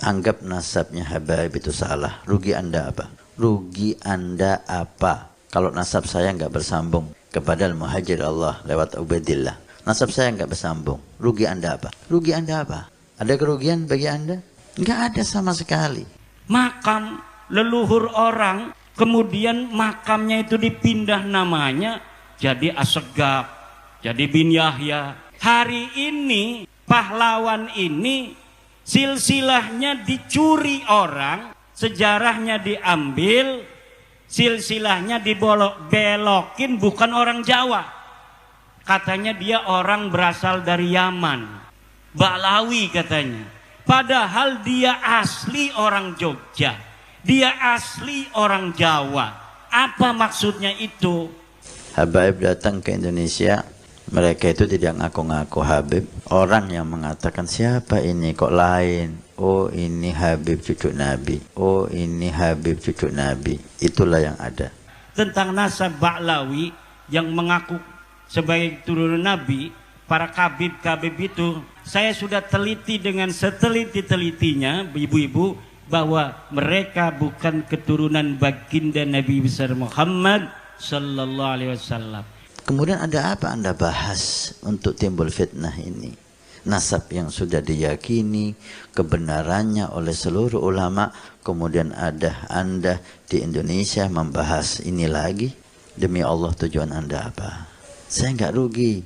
Anggap nasabnya Habaib itu salah. Rugi Anda apa? Rugi Anda apa? Kalau nasab saya nggak bersambung kepada Al-Muhajir Allah lewat Ubaidillah. Nasab saya nggak bersambung. Rugi Anda apa? Rugi Anda apa? Ada kerugian bagi Anda? Nggak ada sama sekali. Makam leluhur orang, kemudian makamnya itu dipindah namanya jadi Assegaf, jadi bin Yahya. Hari ini pahlawan ini silsilahnya dicuri orang, sejarahnya diambil, silsilahnya dibelokin, bukan orang Jawa. Katanya dia orang berasal dari Yaman, Ba'lawi katanya. Padahal dia asli orang Jogja, dia asli orang Jawa. Apa maksudnya itu? Habaib datang ke Indonesia, mereka itu tidak ngaku-ngaku Habib. Orang yang mengatakan siapa ini kok lain? Oh ini Habib cucu Nabi. Oh ini Habib cucu Nabi. Itulah yang ada. Tentang nasab Ba'lawi yang mengaku sebagai turunan Nabi, para kabib-kabib itu, saya sudah teliti dengan seteliti-telitinya, ibu-ibu, bahwa mereka bukan keturunan baginda Nabi besar Muhammad Sallallahu Alaihi Wasallam. Kemudian ada apa Anda bahas untuk timbul fitnah ini? Nasab yang sudah diyakini kebenarannya oleh seluruh ulama, kemudian ada Anda di Indonesia membahas ini lagi. Demi Allah, tujuan Anda apa? Saya nggak rugi.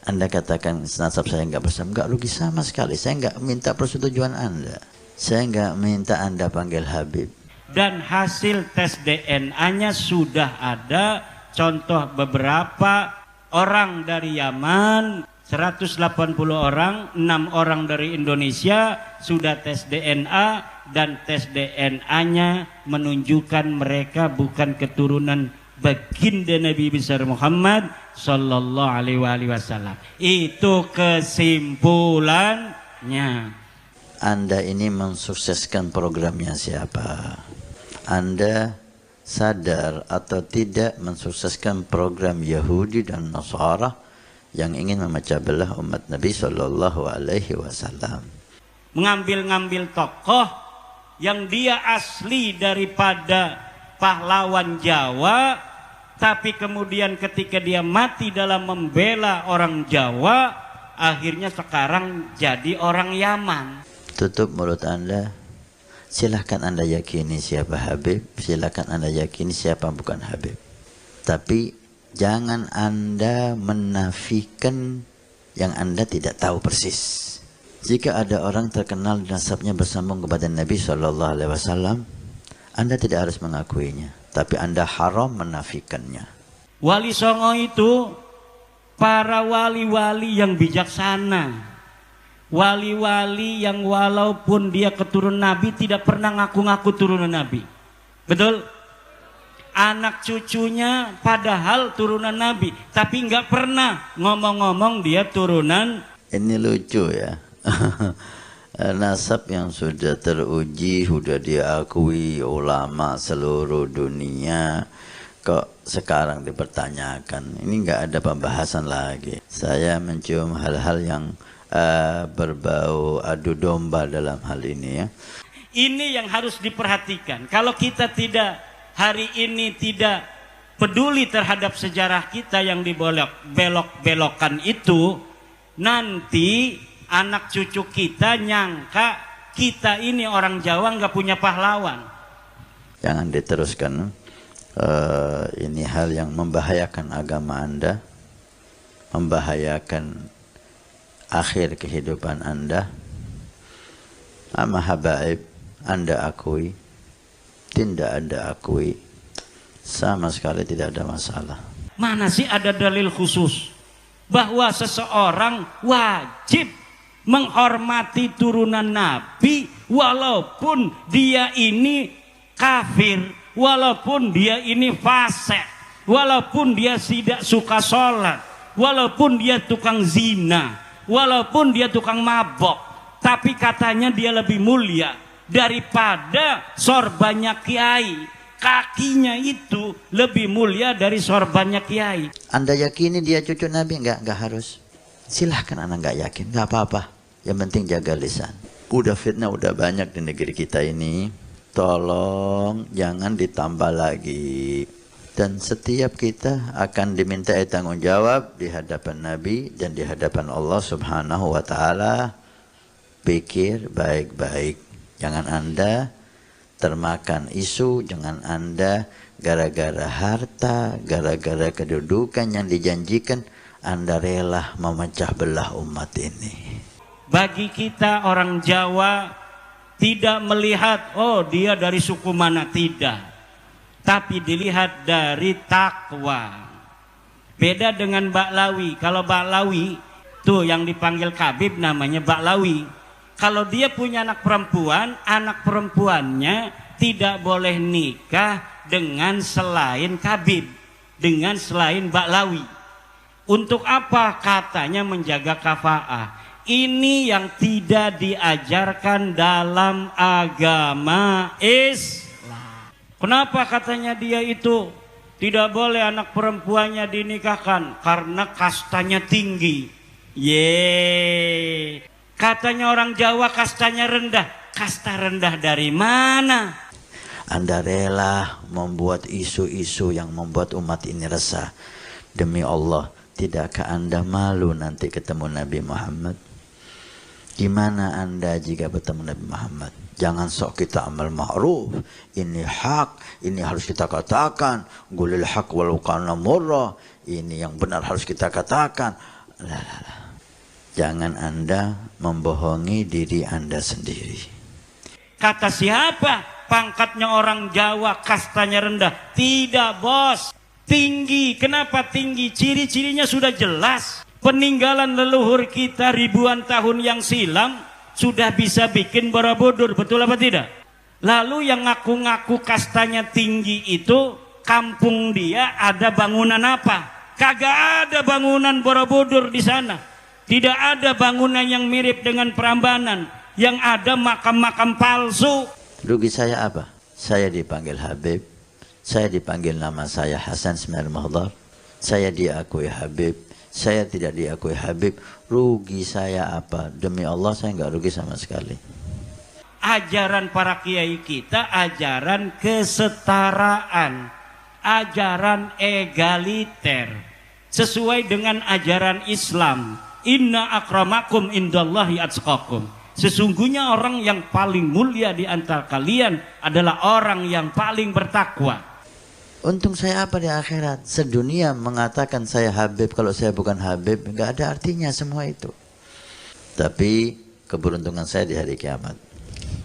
Anda katakan nasab saya nggak bersama, nggak rugi sama sekali. Saya nggak minta persetujuan Anda. Saya nggak minta Anda panggil Habib. Dan hasil tes DNA-nya sudah ada. Contoh beberapa orang dari Yaman, 180 orang, 6 orang dari Indonesia sudah tes DNA, dan tes DNA-nya menunjukkan mereka bukan keturunan baginda Nabi besar Muhammad Sallallahu Alaihi Wasallam. Itu kesimpulannya. Anda ini mensukseskan programnya siapa? Anda sadar atau tidak mensukseskan program Yahudi dan Nasara yang ingin memecah belah umat Nabi Sallallahu Alaihi Wasallam. Mengambil-ngambil tokoh yang dia asli daripada pahlawan Jawa, tapi kemudian ketika dia mati dalam membela orang Jawa, akhirnya sekarang jadi orang Yaman. Tutup mulut Anda. Silahkan Anda yakini siapa Habib, silahkan Anda yakini siapa bukan Habib. Tapi jangan Anda menafikan yang Anda tidak tahu persis. Jika ada orang terkenal nasabnya bersambung kepada Nabi SAW, Anda tidak harus mengakuinya, tapi Anda haram menafikannya. Wali Songo itu para wali-wali yang bijaksana. Wali-wali yang walaupun dia keturunan Nabi tidak pernah ngaku-ngaku turunan Nabi. Betul? Anak cucunya padahal turunan Nabi, tapi nggak pernah ngomong-ngomong dia turunan. Ini lucu ya. Nasab yang sudah teruji, sudah diakui ulama seluruh dunia, kok sekarang dipertanyakan. Ini nggak ada pembahasan lagi. Saya mencium hal-hal yang berbau adu domba dalam hal ini ya. Ini yang harus diperhatikan. Kalau kita tidak hari ini tidak peduli terhadap sejarah kita yang dibelok-belokkan itu, nanti anak cucu kita nyangka kita ini orang Jawa nggak punya pahlawan. Jangan diteruskan. Ini hal yang membahayakan agama Anda, membahayakan akhir kehidupan Anda. Ama habaib Anda akui, tidak Anda akui, sama sekali tidak ada masalah. Mana sih ada dalil khusus bahwa seseorang wajib menghormati turunan Nabi walaupun dia ini kafir, walaupun dia ini fasik, walaupun dia tidak suka sholat, walaupun dia tukang zina, walaupun dia tukang mabok, tapi katanya dia lebih mulia daripada sorbannya kiai. Kakinya itu lebih mulia dari sorbannya kiai. Anda yakini dia cucu Nabi? Enggak harus. Silahkan Anda enggak yakin, enggak apa-apa. Yang penting jaga lisan. Udah fitnah udah banyak di negeri kita ini. Tolong jangan ditambah lagi. Dan setiap kita akan diminta tanggung jawab di hadapan Nabi dan di hadapan Allah Subhanahu wa taala. Pikir baik-baik. Jangan Anda termakan isu, jangan Anda gara-gara harta, gara-gara kedudukan yang dijanjikan Anda rela memecah belah umat ini. Bagi kita orang Jawa tidak melihat oh dia dari suku mana, tidak, tapi dilihat dari takwa. Beda dengan Baklawi. Kalau Baklawi tuh yang dipanggil Kabib namanya Baklawi. Kalau dia punya anak perempuannya tidak boleh nikah dengan selain Kabib, dengan selain Baklawi. Untuk apa? Katanya menjaga kafaah. Ini yang tidak diajarkan dalam agama Islam. Kenapa katanya dia itu tidak boleh anak perempuannya dinikahkan? Karena kastanya tinggi. Katanya orang Jawa kastanya rendah. Kasta rendah dari mana? Anda rela membuat isu-isu yang membuat umat ini resah. Demi Allah, tidakkah Anda malu nanti ketemu Nabi Muhammad? Gimana Anda jika bertemu Nabi Muhammad? Jangan sok kita amal ma'ruf. Ini hak, ini harus kita katakan. Gulil haq walau kana murra. Ini yang benar harus kita katakan. Jangan Anda membohongi diri Anda sendiri. Kata siapa? Pangkatnya orang Jawa, kastanya rendah. Tidak, bos. Tinggi. Kenapa tinggi? Ciri-cirinya sudah jelas. Peninggalan leluhur kita ribuan tahun yang silam sudah bisa bikin Borobudur, betul apa tidak? Lalu yang ngaku-ngaku kastanya tinggi itu, kampung dia ada bangunan apa? Kagak ada bangunan Borobudur di sana. Tidak ada bangunan yang mirip dengan Prambanan. Yang ada makam-makam palsu. Rugi saya apa? Saya dipanggil Habib. Saya dipanggil nama saya Hasan Ismail Mahdar. Saya diakui Habib. Saya tidak diakui Habib. Rugi saya apa? Demi Allah saya nggak rugi sama sekali. Ajaran para kiai kita ajaran kesetaraan, ajaran egaliter, sesuai dengan ajaran Islam. Inna akramakum indallahi atqakum. Sesungguhnya orang yang paling mulia di antara kalian adalah orang yang paling bertakwa. Untung saya apa di akhirat? Sedunia mengatakan saya Habib, kalau saya bukan Habib, nggak ada artinya semua itu. Tapi keberuntungan saya di hari kiamat.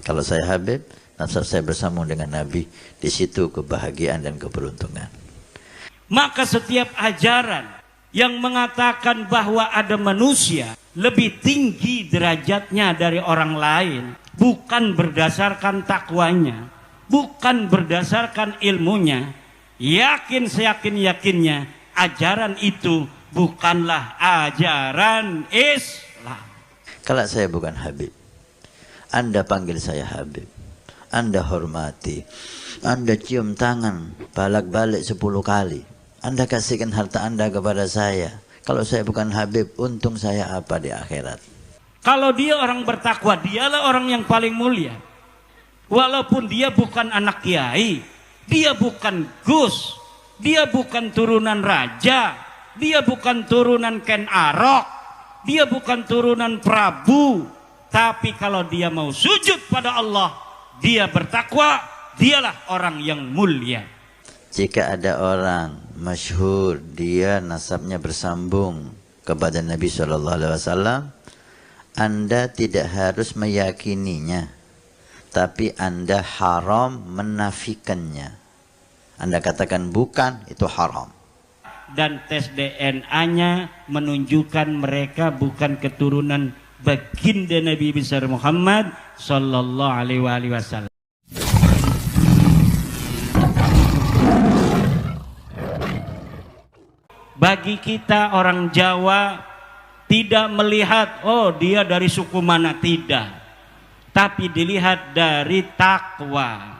Kalau saya Habib, nasab saya bersambung dengan Nabi, di situ kebahagiaan dan keberuntungan. Maka setiap ajaran yang mengatakan bahwa ada manusia lebih tinggi derajatnya dari orang lain, bukan berdasarkan takwanya, bukan berdasarkan ilmunya, yakin seyakin-yakinnya ajaran itu bukanlah ajaran Islam. Kalau saya bukan Habib, Anda panggil saya Habib, Anda hormati, Anda cium tangan balak-balik 10 kali, Anda kasihkan harta Anda kepada saya. Kalau saya bukan Habib, untung saya apa di akhirat? Kalau dia orang bertakwa, dialah orang yang paling mulia. Walaupun dia bukan anak kiai, dia bukan Gus, dia bukan turunan raja, dia bukan turunan Ken Arok, dia bukan turunan Prabu. Tapi kalau dia mau sujud pada Allah, dia bertakwa, dialah orang yang mulia. Jika ada orang masyhur, dia nasabnya bersambung kepada Nabi SAW, Anda tidak harus meyakininya, tapi Anda haram menafikannya. Anda katakan bukan, itu haram. Dan tes DNA-nya menunjukkan mereka bukan keturunan baginda Nabi besar Muhammad sallallahu alaihi wasallam. Bagi kita orang Jawa tidak melihat oh dia dari suku mana, tidak, tapi dilihat dari takwa.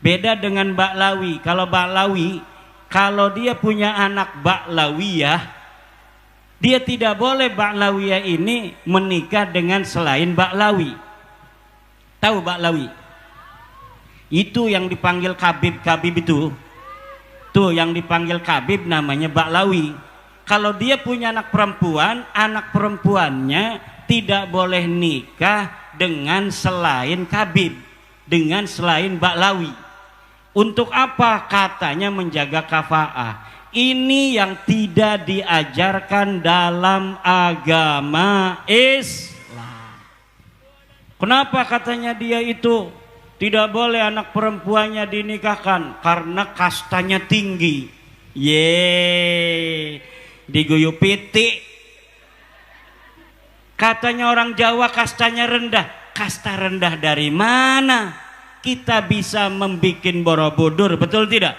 Beda dengan Baklawi. Kalau Baklawi, kalau dia punya anak Baklawiyah, dia tidak boleh Baklawiyah ini menikah dengan selain Baklawi. Tahu Baklawi? Itu yang dipanggil Khabib itu. Tuh yang dipanggil Khabib namanya Baklawi. Kalau dia punya anak perempuannya tidak boleh nikah dengan selain Khabib, dengan selain Baklawi. Untuk apa? Katanya menjaga kafaah. Ini yang tidak diajarkan dalam agama Islam. Kenapa katanya dia itu tidak boleh anak perempuannya dinikahkan? Karena kastanya tinggi. Diguyup pitik. Katanya orang Jawa kastanya rendah. Kasta rendah dari mana? Kita bisa membikin Borobudur, betul tidak?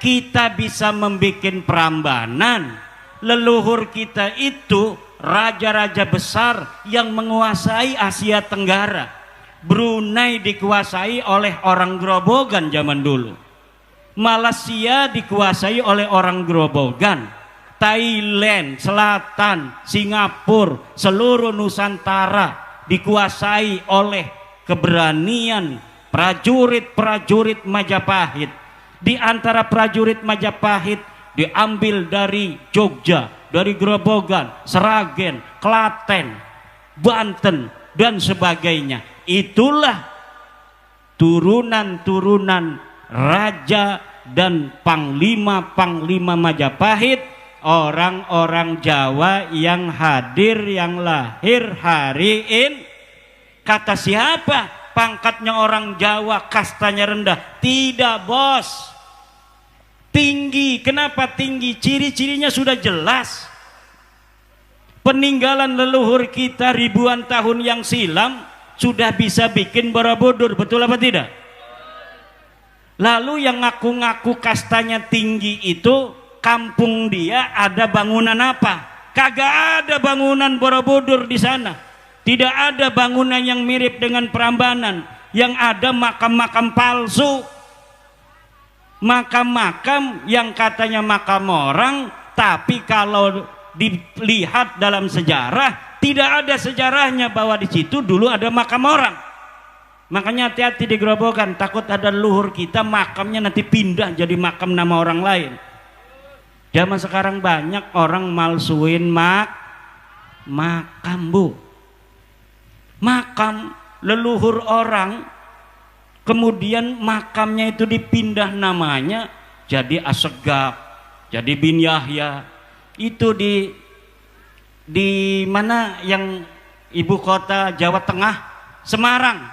Kita bisa membikin Prambanan. Leluhur kita itu raja-raja besar yang menguasai Asia Tenggara. Brunei dikuasai oleh orang Grobogan zaman dulu. Malaysia dikuasai oleh orang Grobogan. Thailand, Selatan, Singapura, seluruh Nusantara dikuasai oleh keberanian prajurit-prajurit Majapahit. Di antara prajurit Majapahit diambil dari Jogja, dari Grobogan, Seragen, Klaten, Banten dan sebagainya. Itulah turunan-turunan raja dan panglima-panglima Majapahit, orang-orang Jawa yang hadir, yang lahir hari ini. Kata siapa? Pangkatnya orang Jawa, kastanya rendah. Tidak, bos. Tinggi. Kenapa tinggi? Ciri-cirinya sudah jelas. Peninggalan leluhur kita ribuan tahun yang silam sudah bisa bikin Borobudur, betul apa tidak? Lalu yang ngaku-ngaku kastanya tinggi itu, kampung dia ada bangunan apa? Kagak ada bangunan Borobudur di sana. Tidak ada bangunan yang mirip dengan Prambanan. Yang ada makam-makam palsu. Makam-makam yang katanya makam orang, tapi kalau dilihat dalam sejarah, tidak ada sejarahnya bahwa di situ dulu ada makam orang. Makanya hati-hati di Grobogan, takut ada leluhur kita makamnya nanti pindah jadi makam nama orang lain. Zaman sekarang banyak orang malsuin makam, Bu. Makam leluhur orang, kemudian makamnya itu dipindah namanya jadi Assegaf, jadi bin Yahya. Itu di mana yang ibu kota Jawa Tengah, Semarang,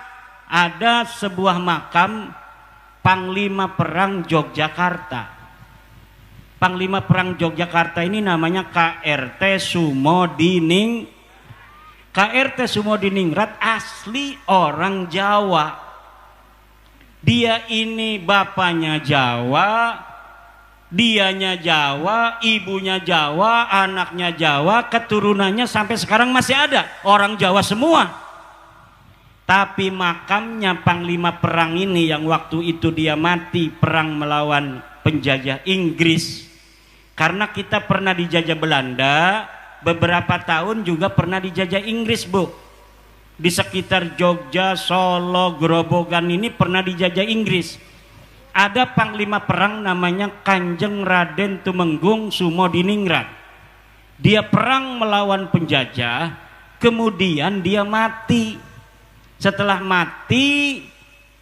ada sebuah makam Panglima Perang Yogyakarta. Panglima Perang Yogyakarta ini namanya KRT Sumodiningrat. KRT Sumodiningrat asli orang Jawa. Dia ini bapaknya Jawa, dianya Jawa, ibunya Jawa, anaknya Jawa, keturunannya sampai sekarang masih ada orang Jawa semua. Tapi makamnya Panglima Perang ini yang waktu itu dia mati perang melawan penjajah Inggris. Karena kita pernah dijajah Belanda, beberapa tahun juga pernah dijajah Inggris, Bu. Di sekitar Jogja, Solo, Grobogan ini pernah dijajah Inggris. Ada panglima perang namanya Kanjeng Raden Tumenggung Sumodiningrat. Dia perang melawan penjajah, kemudian dia mati. Setelah mati,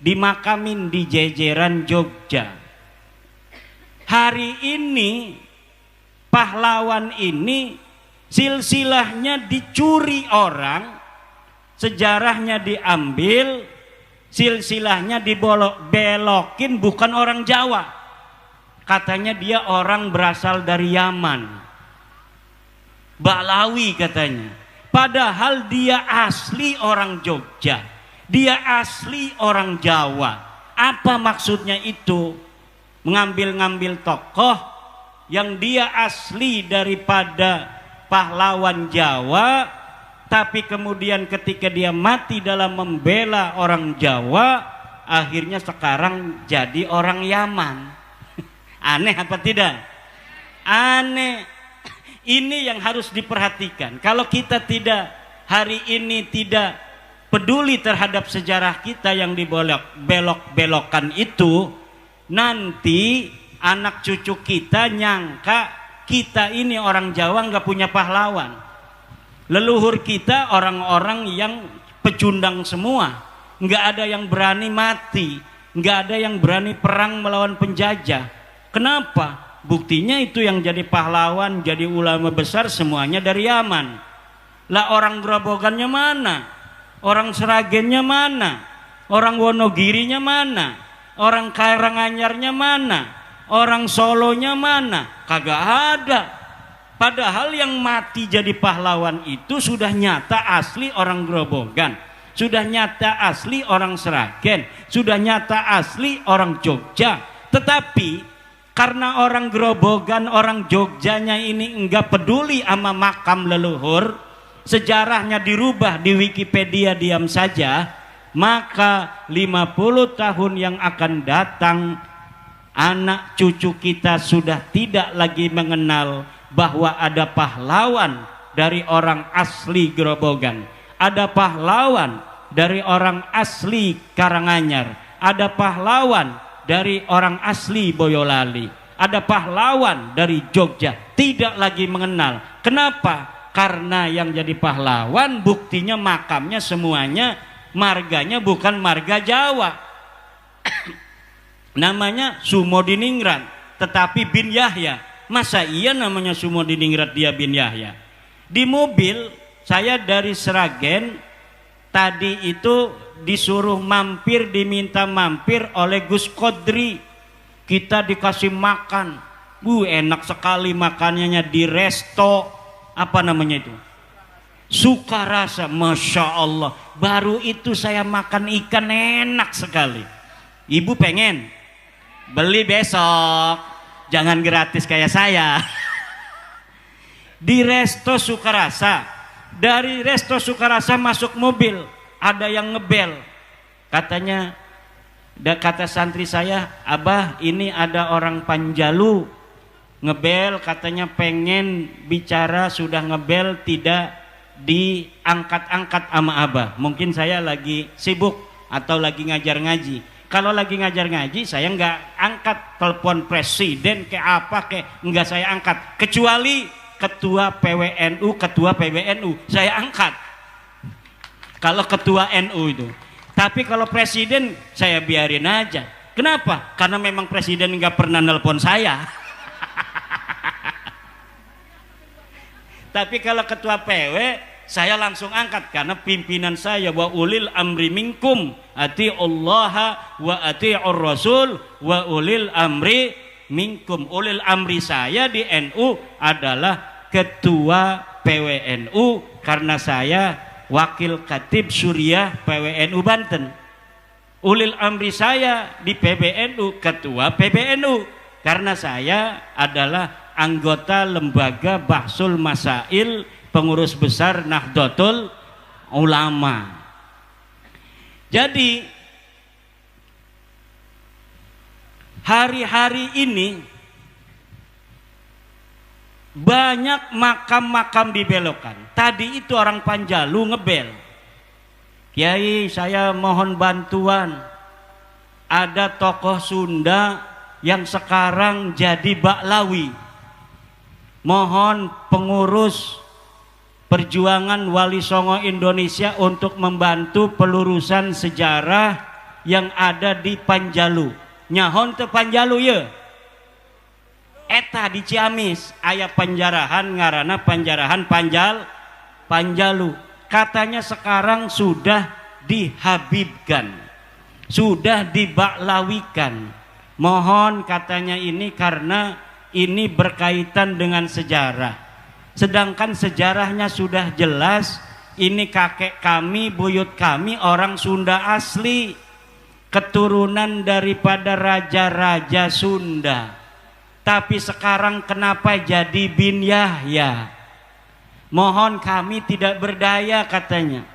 dimakamin di jejeran Jogja. Hari ini pahlawan ini silsilahnya dicuri orang, sejarahnya diambil, silsilahnya belokin, bukan orang Jawa. Katanya dia orang berasal dari Yaman, Baklawi katanya. Padahal dia asli orang Jogja, dia asli orang Jawa. Apa maksudnya itu? Mengambil-ngambil tokoh yang dia asli daripada pahlawan Jawa, tapi kemudian ketika dia mati dalam membela orang Jawa, akhirnya sekarang jadi orang Yaman. Aneh apa tidak? Aneh. Ini yang harus diperhatikan. Kalau kita tidak hari ini tidak peduli terhadap sejarah kita yang dibelok-belokkan itu, nanti anak cucu kita nyangka kita ini orang Jawa nggak punya pahlawan. Leluhur kita orang-orang yang pecundang semua, nggak ada yang berani mati, nggak ada yang berani perang melawan penjajah. Kenapa? Buktinya itu yang jadi pahlawan, jadi ulama besar semuanya dari Yaman. Lah orang Grobogannya mana? Orang Seragennya mana? Orang Wonogirinya mana? Orang Karanganyarnya mana? Orang Solonya mana? Kagak ada. Padahal yang mati jadi pahlawan itu sudah nyata asli orang Grobogan, sudah nyata asli orang Seragen, sudah nyata asli orang Jogja. Tetapi karena orang Grobogan, orang Jogjanya ini enggak peduli sama makam leluhur, sejarahnya dirubah di Wikipedia diam saja, maka 50 tahun yang akan datang anak cucu kita sudah tidak lagi mengenal bahwa ada pahlawan dari orang asli Grobogan, ada pahlawan dari orang asli Karanganyar, ada pahlawan dari orang asli Boyolali, ada pahlawan dari Jogja, tidak lagi mengenal. Kenapa? Karena yang jadi pahlawan buktinya makamnya semuanya marganya bukan marga Jawa. Namanya Sumodiningrat, tetapi bin Yahya. Masa iya namanya Sumodiningrat dia bin Yahya? Di mobil saya dari Seragen tadi itu disuruh mampir, diminta mampir oleh Gus Kodri. Kita dikasih makan, enak sekali makanannya di resto, apa namanya itu, Sukarasa. Masya Allah, baru itu saya makan ikan enak sekali. Ibu pengen beli besok, jangan gratis kayak saya. Di resto Sukarasa. Dari resto Sukarasa masuk mobil, ada yang ngebel, katanya, kata santri saya, Abah ini ada orang Panjalu ngebel, katanya pengen bicara, sudah ngebel tidak diangkat-angkat sama Abah. Mungkin saya lagi sibuk atau lagi ngajar ngaji. Kalau lagi ngajar ngaji saya nggak angkat telepon presiden kayak apa kayak, nggak saya angkat, kecuali ketua PWNU, ketua PBNU saya angkat kalau ketua NU itu. Tapi kalau presiden saya biarin aja. Kenapa? Karena memang presiden nggak pernah nelpon saya. Tapi kalau ketua PW saya langsung angkat karena pimpinan saya, wa ulil amri minkum atiullaha wa atiur rasul wa ulil amri minkum. Ulil amri saya di NU adalah ketua PWNU karena saya wakil Khatib Suriah PWNU Banten. Ulil amri saya di PBNU ketua PBNU karena saya adalah anggota lembaga Bahsul Masail, pengurus besar Nahdlatul Ulama. Jadi hari-hari ini banyak makam-makam dibelokkan. Tadi itu orang Panjalu ngebel, Kiai saya mohon bantuan, ada tokoh Sunda yang sekarang jadi Baklawi, mohon pengurus perjuangan Wali Songo Indonesia untuk membantu pelurusan sejarah yang ada di Panjalu. Nyahon te Panjalu ya, eta di Ciamis aya penjarahan ngarana penjarahan Panjalu. Katanya sekarang sudah dihabibkan, sudah dibaklawikan. Mohon katanya ini karena ini berkaitan dengan sejarah. Sedangkan sejarahnya sudah jelas, ini kakek kami, buyut kami orang Sunda asli, keturunan daripada raja-raja Sunda. Tapi sekarang kenapa jadi bin Yahya? Mohon kami tidak berdaya katanya.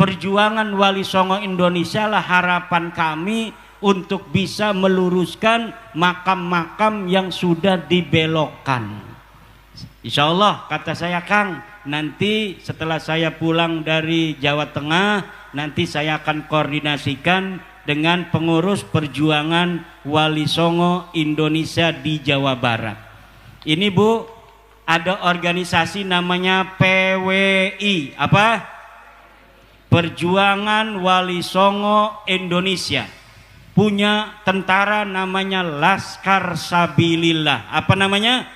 Perjuangan Wali Songo Indonesia lah harapan kami untuk bisa meluruskan makam-makam yang sudah dibelokkan. Insya Allah kata saya Kang, nanti setelah saya pulang dari Jawa Tengah, nanti saya akan koordinasikan dengan pengurus perjuangan Wali Songo Indonesia di Jawa Barat. Ini Bu, ada organisasi namanya PWI, apa? Perjuangan Wali Songo Indonesia. Punya tentara namanya Laskar Sabilillah. Apa namanya?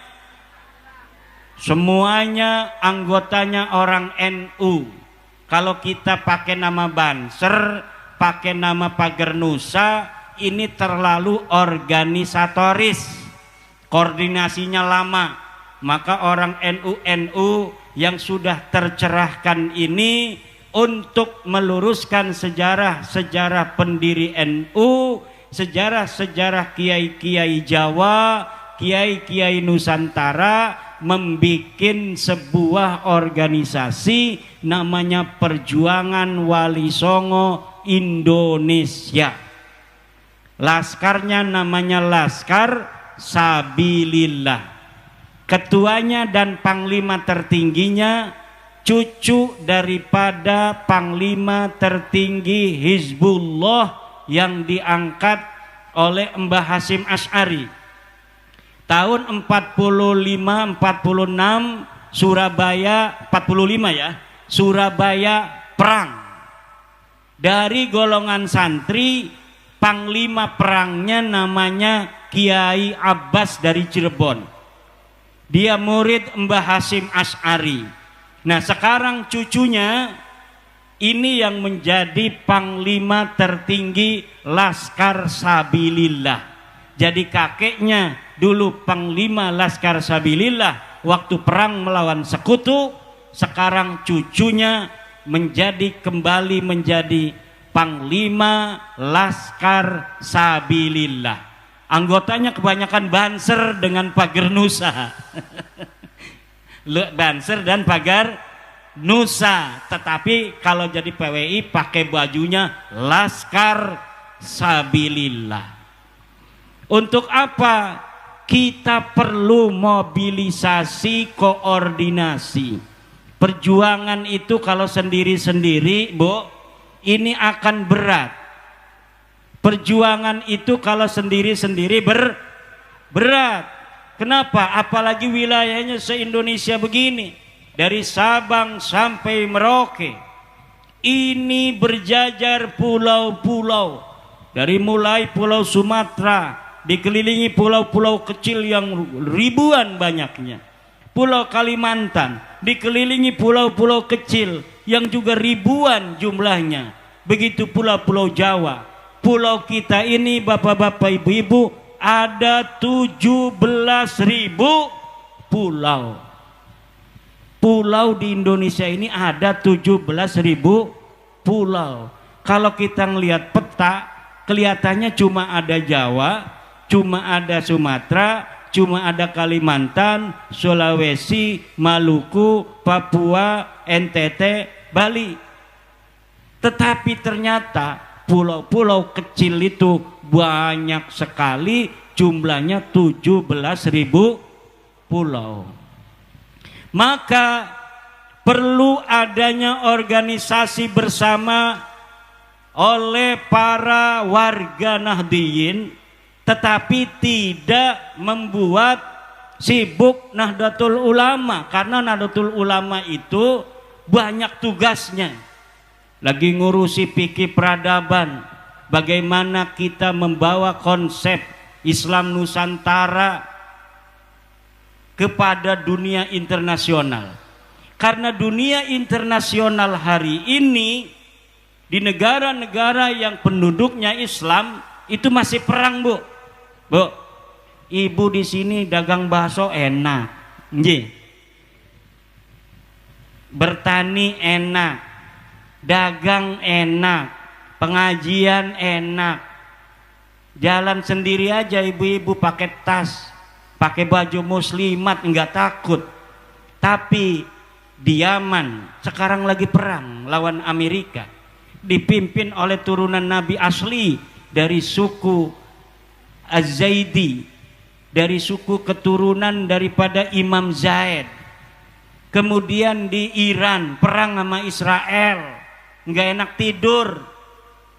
Semuanya anggotanya orang NU. Kalau kita pakai nama Banser, pakai nama Pagar Nusa, ini terlalu organisatoris, koordinasinya lama. Maka orang NU yang sudah tercerahkan ini untuk meluruskan sejarah-sejarah pendiri NU, sejarah-sejarah kiai-kiai Jawa, kiai-kiai Nusantara, membikin sebuah organisasi namanya Perjuangan Wali Songo Indonesia. Laskarnya namanya Laskar Sabilillah. Ketuanya dan panglima tertingginya cucu daripada panglima tertinggi Hizbullah yang diangkat oleh Mbah Hasyim Asy'ari tahun 45-46 Surabaya, 45 ya, Surabaya perang. Dari golongan santri, panglima perangnya namanya Kiai Abbas dari Cirebon. Dia murid Mbah Hasyim Asy'ari. Nah sekarang cucunya ini yang menjadi panglima tertinggi Laskar Sabilillah. Jadi kakeknya dulu panglima Laskar Sabilillah waktu perang melawan sekutu. Sekarang cucunya kembali menjadi panglima Laskar Sabilillah. Anggotanya kebanyakan Banser dengan Pagar Nusa. Banser dan Pagar Nusa, tetapi kalau jadi PWI pakai bajunya Laskar Sabilillah. Untuk apa? Kita perlu mobilisasi, koordinasi. Perjuangan itu kalau sendiri-sendiri, Bu, ini akan berat. Perjuangan itu kalau sendiri-sendiri berat. Kenapa? Apalagi wilayahnya se-Indonesia begini. Dari Sabang sampai Merauke. Ini berjajar pulau-pulau. Dari mulai Pulau Sumatera, dikelilingi pulau-pulau kecil yang ribuan banyaknya. Pulau Kalimantan, dikelilingi pulau-pulau kecil yang juga ribuan jumlahnya. Begitu pulau-pulau Jawa. Pulau kita ini bapak-bapak ibu-ibu, ada 17.000 pulau. Pulau di Indonesia ini ada 17.000 pulau. Kalau kita ngelihat peta, kelihatannya cuma ada Jawa, cuma ada Sumatera, cuma ada Kalimantan, Sulawesi, Maluku, Papua, NTT, Bali. Tetapi ternyata pulau-pulau kecil itu banyak sekali, jumlahnya 17.000 pulau. Maka perlu adanya organisasi bersama oleh para warga Nahdliyin, tetapi tidak membuat sibuk Nahdlatul Ulama, karena Nahdlatul Ulama itu banyak tugasnya. Lagi ngurusi fikih peradaban, bagaimana kita membawa konsep Islam Nusantara kepada dunia internasional. Karena dunia internasional hari ini di negara-negara yang penduduknya Islam itu masih perang, Bu. Bu, ibu di sini dagang bakso enak, nggih. Bertani enak, dagang enak, pengajian enak, jalan sendiri aja ibu-ibu pakai tas, pakai baju muslimat nggak takut. Tapi di Yaman sekarang lagi perang lawan Amerika, dipimpin oleh turunan Nabi asli dari suku Az-Zaidi, dari suku keturunan daripada Imam Zaid. Kemudian di Iran perang sama Israel, nggak enak tidur,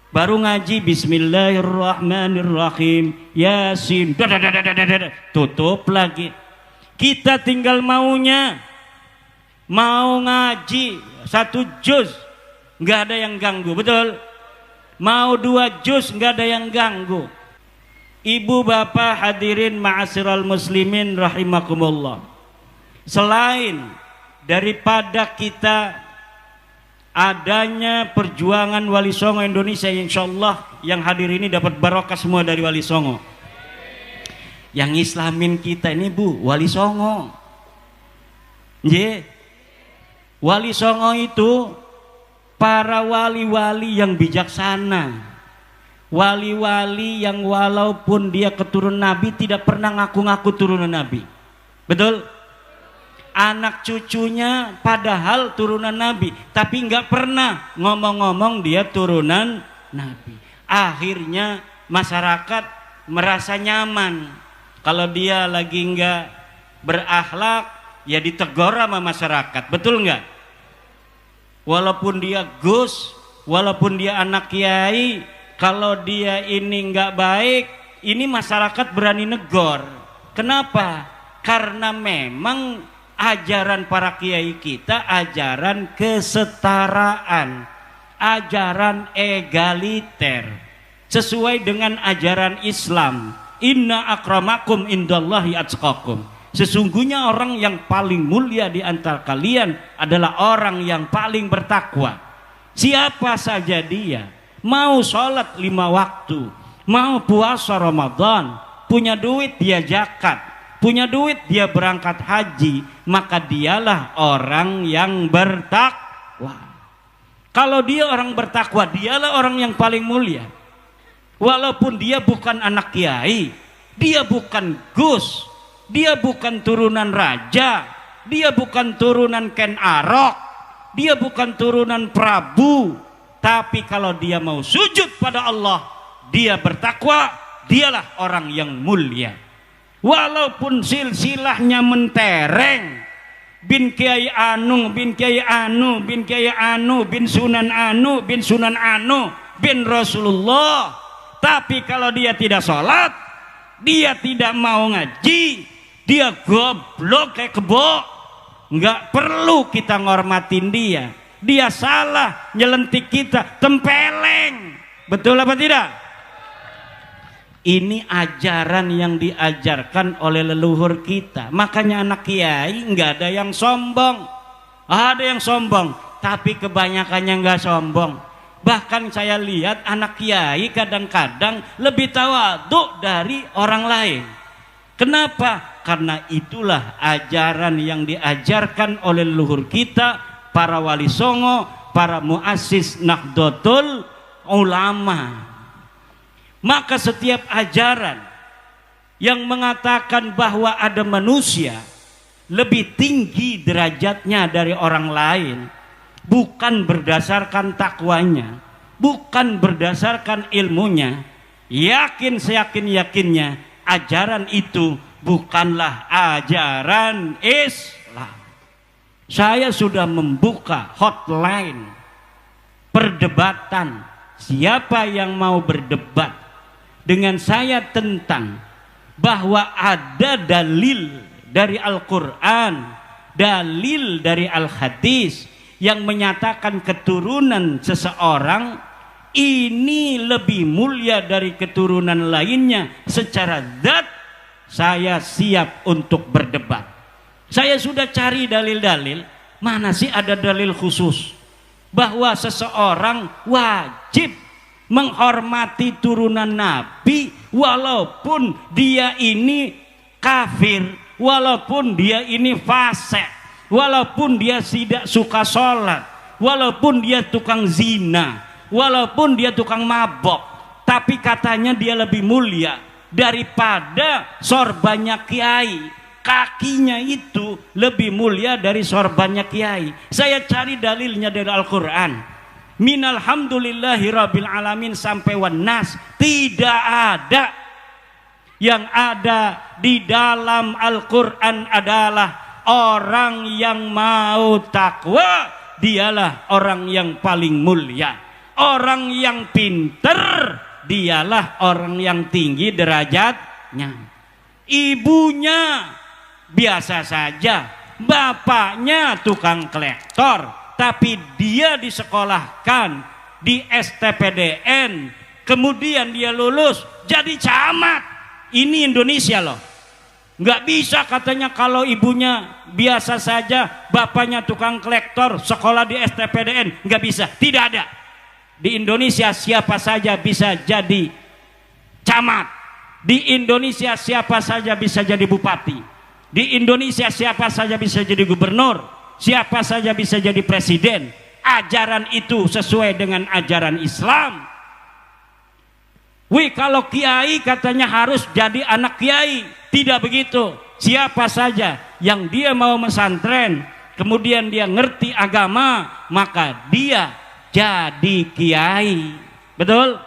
baru ngaji Bismillahirrahmanirrahim, Yasin, tutup lagi. Kita tinggal maunya, mau ngaji 1 juz nggak ada yang ganggu, betul? Mau 2 juz nggak ada yang ganggu. Ibu bapak hadirin ma'asyiral muslimin rahimakumullah, selain daripada kita adanya perjuangan Wali Songo Indonesia, insya Allah yang hadir ini dapat barokah semua dari Wali Songo. Yang Islamin kita ini Bu, Wali Songo. Wali Songo itu para wali-wali yang bijaksana, wali-wali yang walaupun dia keturunan Nabi tidak pernah ngaku-ngaku turunan Nabi, betul? Anak cucunya padahal turunan Nabi, tapi nggak pernah ngomong-ngomong dia turunan Nabi. Akhirnya masyarakat merasa nyaman. Kalau dia lagi nggak berakhlak, ya ditegur sama masyarakat, betul nggak? Walaupun dia Gus, walaupun dia anak kiai, kalau dia ini nggak baik, ini masyarakat berani negor. Kenapa? Karena memang ajaran para kiai kita ajaran kesetaraan, ajaran egaliter, sesuai dengan ajaran Islam. Inna akramakum indallahi atqakum. Sesungguhnya orang yang paling mulia di antara kalian adalah orang yang paling bertakwa. Siapa saja dia, mau sholat 5 waktu, mau puasa Ramadan, punya duit dia zakat, punya duit dia berangkat haji, maka dialah orang yang bertakwa. Kalau dia orang bertakwa, dialah orang yang paling mulia. Walaupun dia bukan anak kiai, dia bukan Gus, dia bukan turunan raja, dia bukan turunan Ken Arok, dia bukan turunan Prabu, tapi kalau dia mau sujud pada Allah, dia bertakwa, dialah orang yang mulia. Walaupun silsilahnya mentereng, bin Kiai Anu, bin Kiai Anu, bin Kiai Anu, bin Sunan Anu, bin Sunan Anu, bin Rasulullah, tapi kalau dia tidak sholat, dia tidak mau ngaji, dia goblok kayak kebo, nggak perlu kita ngormatin dia. Dia salah nyelentik kita, tempeleng, betul apa tidak? Ini ajaran yang diajarkan oleh leluhur kita. Makanya anak kiai nggak ada yang sombong. Ada yang sombong, tapi kebanyakannya nggak sombong. Bahkan saya lihat anak kiai kadang-kadang lebih tawadhu dari orang lain. Kenapa? Karena itulah ajaran yang diajarkan oleh leluhur kita, para wali songo, para muassis Nahdlatul Ulama. Maka setiap ajaran yang mengatakan bahwa ada manusia lebih tinggi derajatnya dari orang lain, bukan berdasarkan takwanya, bukan berdasarkan ilmunya, yakin seyakin-yakinnya ajaran itu bukanlah ajaran Islam. Saya sudah membuka hotline perdebatan. Siapa yang mau berdebat dengan saya tentang bahwa ada dalil dari Al-Quran, dalil dari Al-Hadis yang menyatakan keturunan seseorang ini lebih mulia dari keturunan lainnya secara zat, saya siap untuk berdebat. Saya sudah cari dalil-dalil, mana sih ada dalil khusus bahwa seseorang wajib menghormati turunan Nabi walaupun dia ini kafir, walaupun dia ini fasik, walaupun dia tidak suka sholat, walaupun dia tukang zina, walaupun dia tukang mabok, tapi katanya dia lebih mulia daripada sorbannya kiai. Kakinya itu lebih mulia dari sorbannya kiai. Saya cari dalilnya dari Al-Quran. Minal hamdulillahi rabbil alamin sampai wannas, tidak ada. Yang ada di dalam Al-Quran adalah orang yang mau takwa dialah orang yang paling mulia. Orang yang pinter dialah orang yang tinggi derajatnya. Ibunya biasa saja, bapaknya tukang kolektor, tapi dia disekolahkan di STPDN, kemudian dia lulus jadi camat. Ini Indonesia loh. Nggak bisa katanya kalau ibunya biasa saja, bapaknya tukang kolektor, sekolah di STPDN, nggak bisa. Tidak ada. Di Indonesia siapa saja bisa jadi camat. Di Indonesia siapa saja bisa jadi bupati. Di Indonesia siapa saja bisa jadi gubernur. Siapa saja bisa jadi presiden. Ajaran itu sesuai dengan ajaran Islam. Wih, kalau kiai katanya harus jadi anak kiai. Tidak begitu. Siapa saja yang dia mau pesantren, kemudian dia ngerti agama, maka dia jadi kiai. Betul?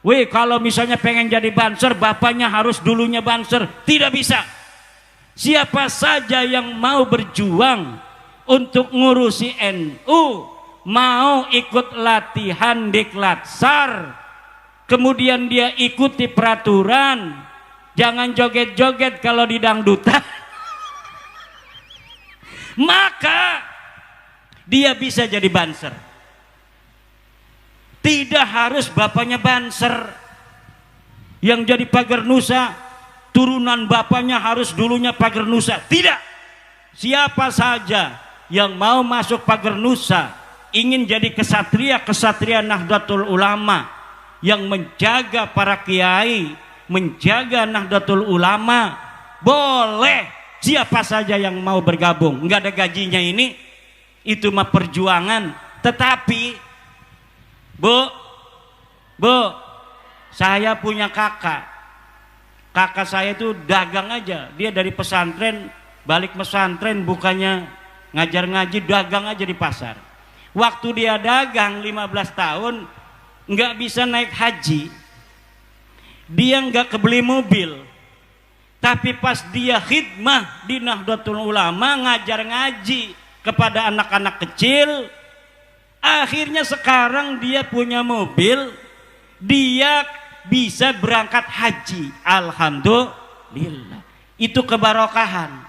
Wih, kalau misalnya pengen jadi banser, bapaknya harus dulunya banser. Tidak bisa. Siapa saja yang mau berjuang untuk ngurusi NU, mau ikut latihan Diklatsar, kemudian dia ikuti peraturan, jangan joget-joget kalau di dangdutan, maka dia bisa jadi banser. Tidak harus bapaknya banser. Yang jadi pagar nusa, turunan bapaknya harus dulunya pagar nusa. Tidak. Siapa saja yang mau masuk pagar nusa, ingin jadi kesatria Nahdlatul Ulama yang menjaga para kiai, menjaga Nahdlatul Ulama, boleh. Siapa saja yang mau bergabung. Enggak ada gajinya ini, itu mah perjuangan. Tetapi Bu, saya punya kakak. Kakak saya itu dagang aja. Dia dari pesantren, balik pesantren bukannya ngajar ngaji, dagang aja di pasar. Waktu dia dagang 15 tahun, nggak bisa naik haji. Dia nggak kebeli mobil. Tapi pas dia khidmah di Nahdlatul Ulama, ngajar ngaji kepada anak-anak kecil, akhirnya sekarang dia punya mobil, dia bisa berangkat haji. Alhamdulillah. Itu kebarokahan.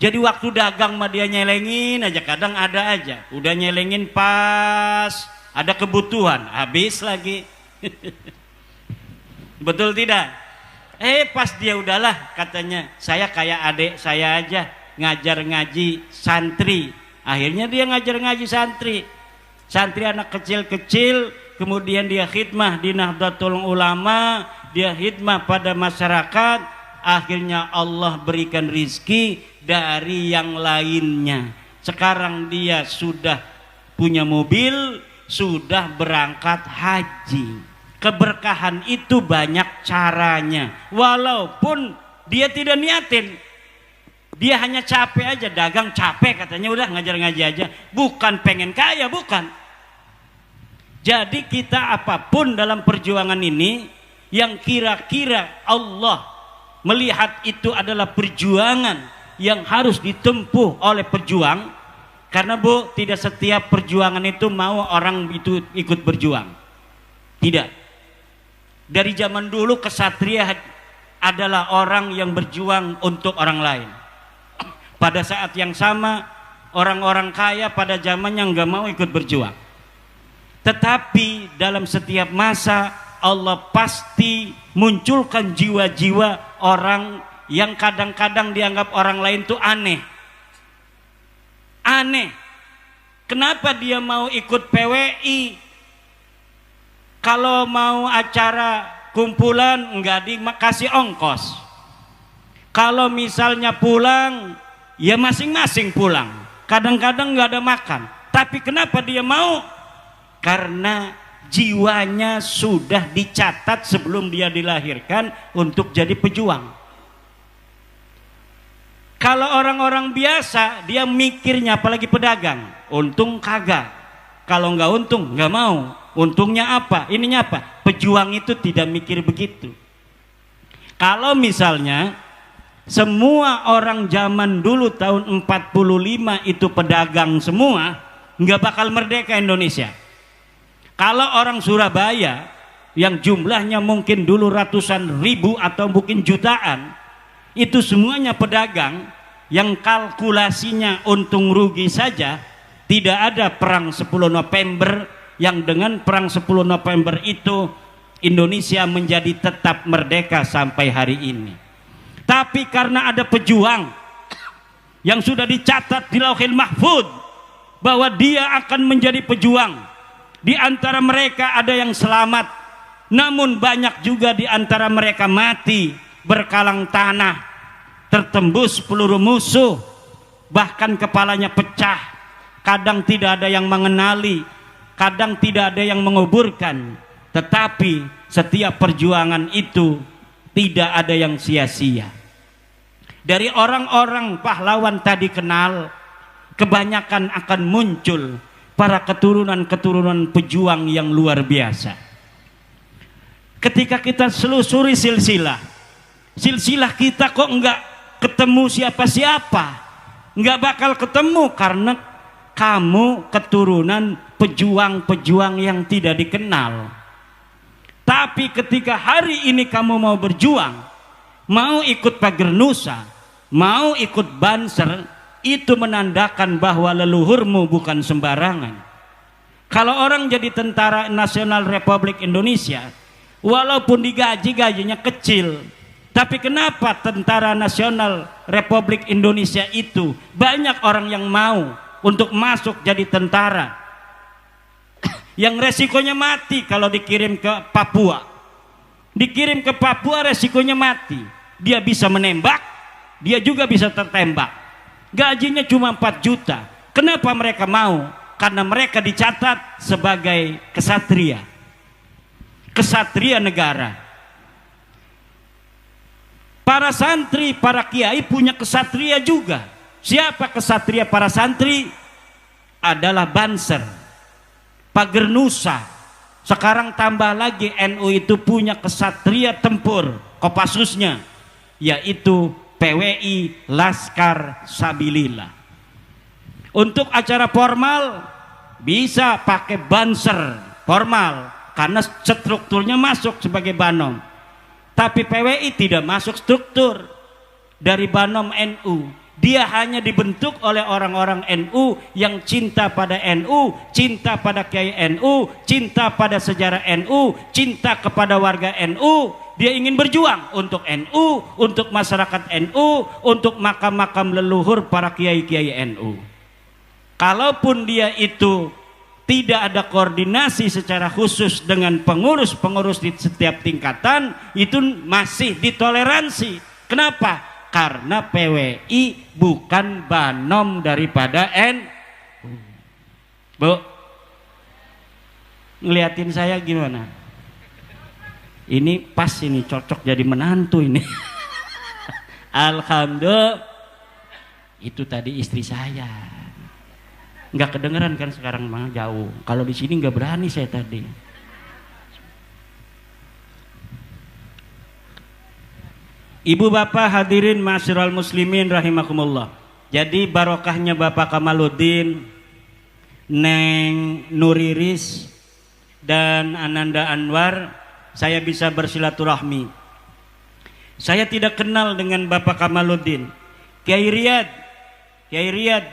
Jadi waktu dagang mah dia nyelengin aja, kadang ada aja. Udah nyelengin pas ada kebutuhan, habis lagi. Betul tidak? Pas dia udahlah katanya, saya kayak adik saya aja, ngajar ngaji santri. Akhirnya dia ngajar ngaji santri anak kecil-kecil, kemudian dia khidmah di Nahdlatul Ulama, dia khidmah pada masyarakat, akhirnya Allah berikan rizki dari yang lainnya. Sekarang dia sudah punya mobil, sudah berangkat haji. Keberkahan itu banyak caranya, walaupun dia tidak niatin. Dia hanya capek aja, dagang capek katanya, udah ngajar ngaji aja. Bukan pengen kaya, bukan. Jadi kita apapun dalam perjuangan ini, yang kira-kira Allah melihat itu adalah perjuangan yang harus ditempuh oleh pejuang. Karena Bu, tidak setiap perjuangan itu mau orang itu ikut berjuang. Tidak. Dari zaman dulu kesatria adalah orang yang berjuang untuk orang lain. Pada saat yang sama orang-orang kaya pada zamannya nggak mau ikut berjuang. Tetapi dalam setiap masa Allah pasti munculkan jiwa-jiwa orang yang kadang-kadang dianggap orang lain tuh aneh. Aneh. Kenapa dia mau ikut PWI? Kalau mau acara kumpulan nggak dikasih ongkos. Kalau misalnya pulang, ya masing-masing pulang. Kadang-kadang nggak ada makan. Tapi kenapa dia mau? Karena jiwanya sudah dicatat sebelum dia dilahirkan untuk jadi pejuang. Kalau orang-orang biasa, dia mikirnya, apalagi pedagang, untung kagak. Kalau nggak untung, nggak mau. Untungnya apa? Ininya apa? Pejuang itu tidak mikir begitu. Kalau misalnya semua orang zaman dulu tahun 45 itu pedagang semua, nggak bakal merdeka Indonesia. Kalau orang Surabaya yang jumlahnya mungkin dulu ratusan ribu atau mungkin jutaan, itu semuanya pedagang yang kalkulasinya untung rugi saja, tidak ada perang 10 November yang dengan perang 10 November itu Indonesia menjadi tetap merdeka sampai hari ini. Tapi karena ada pejuang yang sudah dicatat di Lauhil Mahfuz bahwa dia akan menjadi pejuang, di antara mereka ada yang selamat, namun banyak juga di antara mereka mati berkalang tanah, tertembus peluru musuh, bahkan kepalanya pecah. Kadang tidak ada yang mengenali, kadang tidak ada yang menguburkan, tetapi setiap perjuangan itu tidak ada yang sia-sia. Dari orang-orang pahlawan tadi kenal, kebanyakan akan muncul para keturunan-keturunan pejuang yang luar biasa. Ketika kita selusuri silsilah kita kok enggak ketemu siapa-siapa, enggak bakal ketemu karena kamu keturunan pejuang-pejuang yang tidak dikenal. Tapi ketika hari ini kamu mau berjuang, mau ikut Pager Nusa, mau ikut Banser, itu menandakan bahwa leluhurmu bukan sembarangan. Kalau orang jadi tentara nasional Republik Indonesia, walaupun digaji, gajinya kecil, tapi kenapa tentara nasional Republik Indonesia itu banyak orang yang mau untuk masuk jadi tentara, yang resikonya mati kalau dikirim ke Papua. Dikirim ke Papua resikonya mati. Dia bisa menembak, dia juga bisa tertembak. Gajinya cuma 4 juta. Kenapa mereka mau? Karena mereka dicatat sebagai kesatria. Kesatria negara. Para santri, para kiai punya kesatria juga. Siapa kesatria para santri? Adalah Banser, Pager Nusa. Sekarang tambah lagi NU itu punya kesatria tempur, Kopassusnya, yaitu PWI Laskar Sabilillah. Untuk acara formal bisa pakai Banser formal karena strukturnya masuk sebagai Banom. Tapi PWI tidak masuk struktur dari Banom NU. Dia hanya dibentuk oleh orang-orang NU yang cinta pada NU, cinta pada kiai NU, cinta pada sejarah NU, cinta kepada warga NU. Dia ingin berjuang untuk NU, untuk masyarakat NU, untuk makam-makam leluhur para kiai-kiai NU. Kalaupun dia itu tidak ada koordinasi secara khusus dengan pengurus-pengurus di setiap tingkatan, itu masih ditoleransi. Kenapa? Karena PWI bukan Banom daripada NU. Bu, ngeliatin saya gimana? Ini pas, ini cocok jadi menantu ini. Alhamdulillah. Itu tadi istri saya. Nggak kedengeran kan sekarang, mah jauh. Kalau di sini nggak berani saya tadi. Ibu bapak hadirin ma'asyiral muslimin rahimakumullah. Jadi barokahnya Bapak Kamaluddin, Neng Nuriris, dan Ananda Anwar, saya bisa bersilaturahmi. Saya tidak kenal dengan Bapak Kamaluddin. Kiai Riyad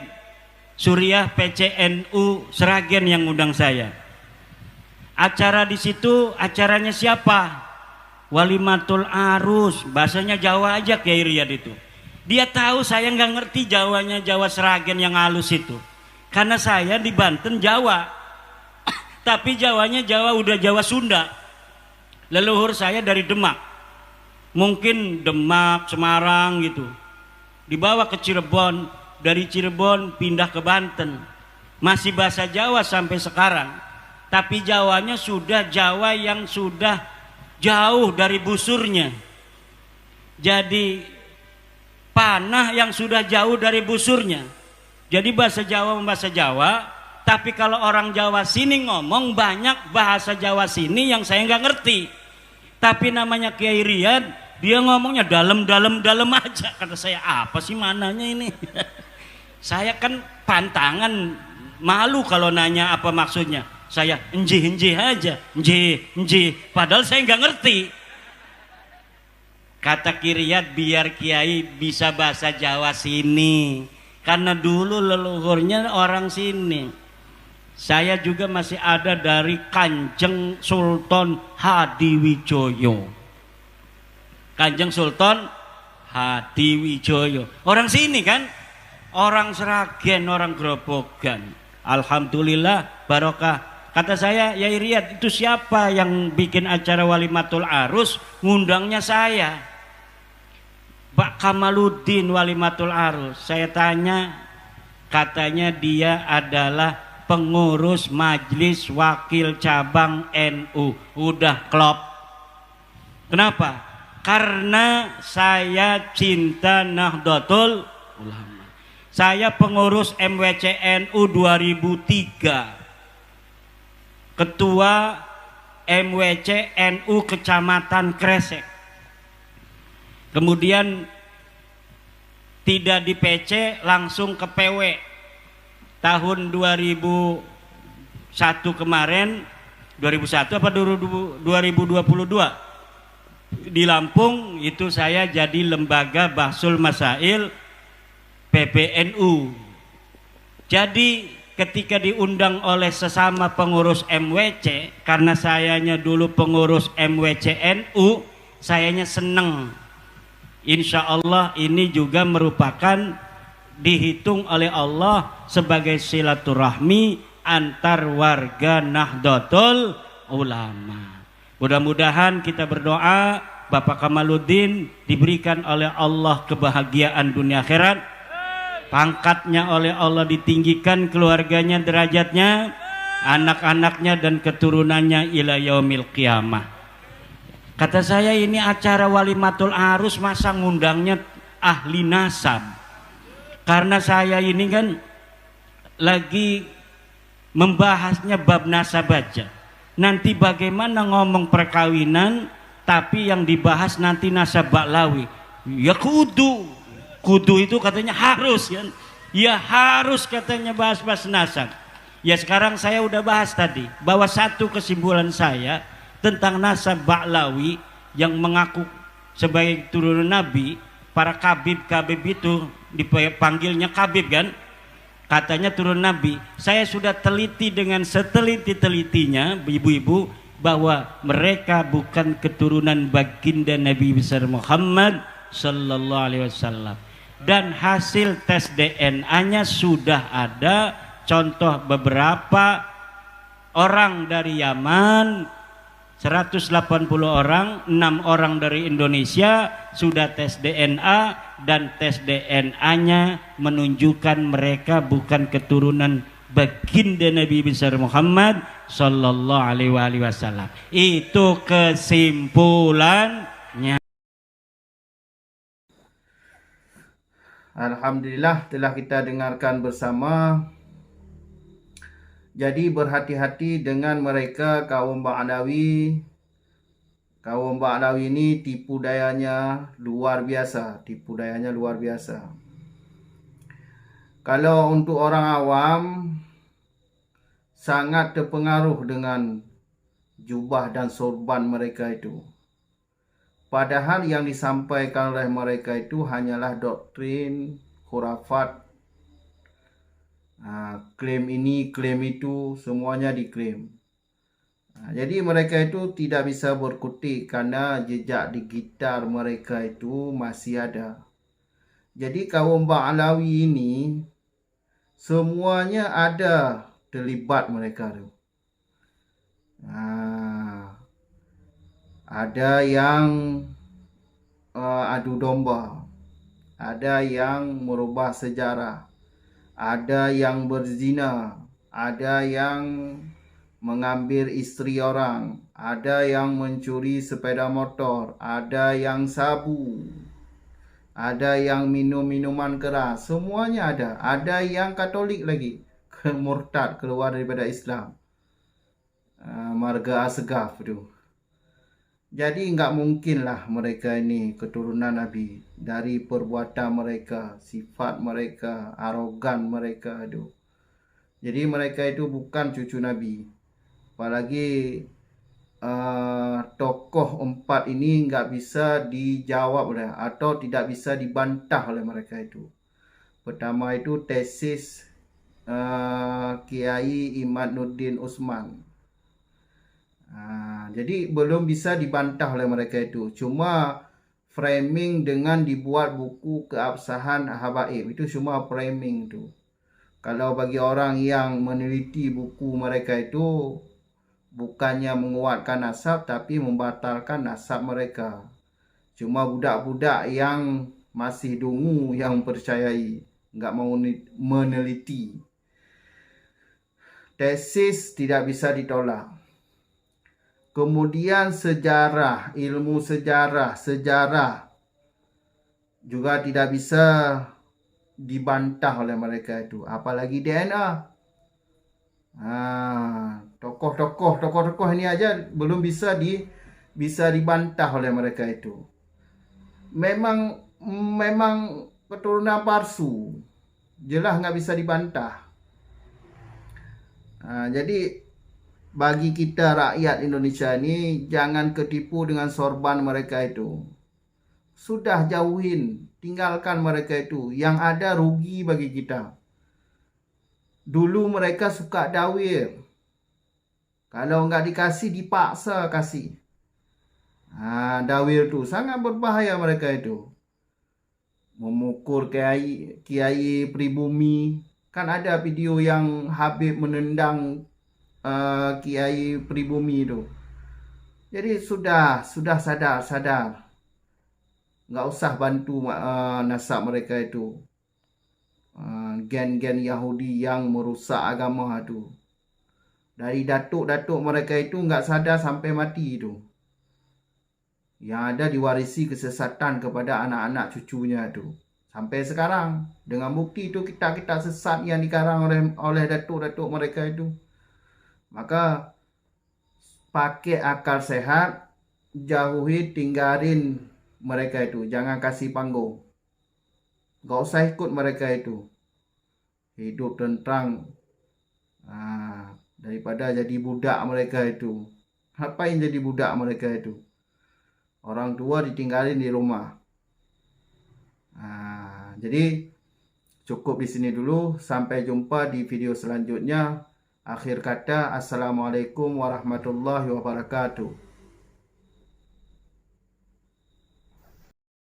Suriah PCNU Sragen yang undang saya. Acara di situ, acaranya siapa? Walimatul Arus, bahasanya Jawa aja Kiai Riyad itu. Dia tahu saya nggak ngerti Jawanya, Jawa Sragen yang halus itu. Karena saya di Banten Jawa, tapi Jawanya Jawa udah Jawa Sunda. Leluhur saya dari Demak, mungkin Demak, Semarang gitu. Dibawa ke Cirebon, dari Cirebon pindah ke Banten. Masih bahasa Jawa sampai sekarang, tapi Jawanya sudah Jawa yang sudah jauh dari busurnya. Jadi panah yang sudah jauh dari busurnya. Jadi bahasa Jawa bahasa Jawa, tapi kalau orang Jawa sini ngomong banyak bahasa Jawa sini yang saya nggak ngerti. Tapi namanya Kiai Riyad, Dia ngomongnya dalam aja. Kata saya, apa sih mananya ini? Saya kan pantangan, malu kalau nanya apa maksudnya. Saya enjih aja, enjih. Padahal saya nggak ngerti. Kata Kiryat, biar Kiai bisa bahasa Jawa sini, karena dulu leluhurnya orang sini. Saya juga masih ada dari Kanjeng Sultan Hadiwijoyo. Kanjeng Sultan Hadiwijoyo, orang sini kan, orang Seragen, orang Grobogan. Alhamdulillah, barokah. Kata saya, Yai Riyad, itu siapa yang bikin acara Walimatul Arus? Ngundangnya saya, Pak Kamaluddin Walimatul Arus. Saya tanya, katanya dia adalah pengurus Majelis Wakil Cabang NU. Udah klop. Kenapa? Karena saya cinta Nahdlatul Ulama. Saya pengurus MWCNU 2003. Ketua MWCNU Kecamatan Kresek. Kemudian tidak di PC, langsung ke PW. Tahun 2001 kemarin, 2001 apa 2022 di Lampung itu saya jadi lembaga Bahsul Masail PBNU. Jadi ketika diundang oleh sesama pengurus MWC, karena sayanya dulu pengurus MWCNU, sayanya seneng. Insya Allah ini juga merupakan dihitung oleh Allah sebagai silaturahmi antar warga Nahdlatul Ulama. Mudah-mudahan kita berdoa Bapak Kamaluddin diberikan oleh Allah kebahagiaan dunia akhirat, pangkatnya oleh Allah ditinggikan, keluarganya derajatnya, anak-anaknya dan keturunannya ila yaumil qiyamah. Kata saya, ini acara Walimatul Arus masa ngundangnya ahli nasab? Karena saya ini kan lagi membahasnya bab nasab aja. Nanti bagaimana ngomong perkawinan, tapi yang dibahas nanti nasab baklawi. Ya kudu itu katanya harus kan? Ya harus katanya bahas-bahas nasab. Ya sekarang saya udah bahas tadi, bahwa satu kesimpulan saya tentang nasab baklawi yang mengaku sebagai turunan Nabi, para kabib itu dipanggilnya kabib kan, katanya turun Nabi. Saya sudah teliti dengan seteliti-telitinya ibu-ibu bahwa mereka bukan keturunan baginda Nabi besar Muhammad sallallahu alaihi wasallam. Dan hasil tes DNA-nya sudah ada, contoh beberapa orang dari Yaman 180 orang, 6 orang dari Indonesia sudah tes DNA, dan tes DNA-nya menunjukkan mereka bukan keturunan baginda Nabi besar Muhammad sallallahu alaihi wasallam. Itu kesimpulannya. Alhamdulillah telah kita dengarkan bersama. Jadi berhati-hati dengan mereka kaum Ba'alawi. Kaum Ba'alawi ini tipu dayanya luar biasa. Kalau untuk orang awam, sangat terpengaruh dengan jubah dan sorban mereka itu. Padahal yang disampaikan oleh mereka itu hanyalah doktrin, khurafat, klaim ini, klaim itu, semuanya diklaim. Jadi mereka itu tidak bisa berkutik karena jejak digital mereka itu masih ada. Jadi kaum Ba'alawi ini semuanya ada terlibat mereka itu. Ada yang adu domba, ada yang merubah sejarah, ada yang berzina, ada yang mengambil istri orang, ada yang mencuri sepeda motor, ada yang sabu, ada yang minum minuman keras, semuanya ada. Ada yang Katolik lagi, murtad, keluar daripada Islam, marga asgaf itu. Jadi nggak mungkin lah mereka ini keturunan Nabi. Dari perbuatan mereka, sifat mereka, arogan mereka, aduh. Jadi mereka itu bukan cucu Nabi. Apalagi tokoh empat ini nggak bisa dijawab atau tidak bisa dibantah oleh mereka itu. Pertama itu tesis Kiai Imaduddin Utsman. Jadi belum bisa dibantah oleh mereka itu. Cuma framing dengan dibuat buku keabsahan habaib itu cuma framing itu. Kalau bagi orang yang meneliti buku mereka itu bukannya menguatkan nasab tapi membatalkan nasab mereka. Cuma budak-budak yang masih dungu yang percayai, nggak mau meneliti. Tesis tidak bisa ditolak. Kemudian sejarah, ilmu sejarah juga tidak bisa dibantah oleh mereka itu. Apalagi DNA. Tokoh-tokoh ini aja belum bisa dibantah oleh mereka itu. Memang keturunan palsu. Jelas nggak bisa dibantah. Jadi bagi kita rakyat Indonesia ini jangan ketipu dengan sorban mereka itu. Sudah jauhin, tinggalkan mereka itu. Yang ada rugi bagi kita. Dulu mereka suka dawir. Kalau nggak dikasih dipaksa kasih. Dawir itu sangat berbahaya mereka itu. Memukul kiai pribumi. Kan ada video yang Habib menendang kiai pribumi itu. Jadi sudah sadar. Nggak usah bantu nasab mereka itu. Gen-gen Yahudi yang merusak agama itu. Dari datuk-datuk mereka itu nggak sadar sampai mati itu. Yang ada diwarisi kesesatan kepada anak-anak cucunya itu. Sampai sekarang. Dengan bukti itu kita sesat yang dikarang oleh datuk-datuk mereka itu. Maka pakai akal sehat. Jauhi, tinggalin mereka itu. Jangan kasih panggung. Gak usah ikut mereka itu. Hidup tentang daripada jadi budak mereka itu. Ngapain jadi budak mereka itu? Orang tua ditinggalin di rumah. Jadi cukup di sini dulu. Sampai jumpa di video selanjutnya. Akhir kata, Assalamualaikum warahmatullahi wabarakatuh.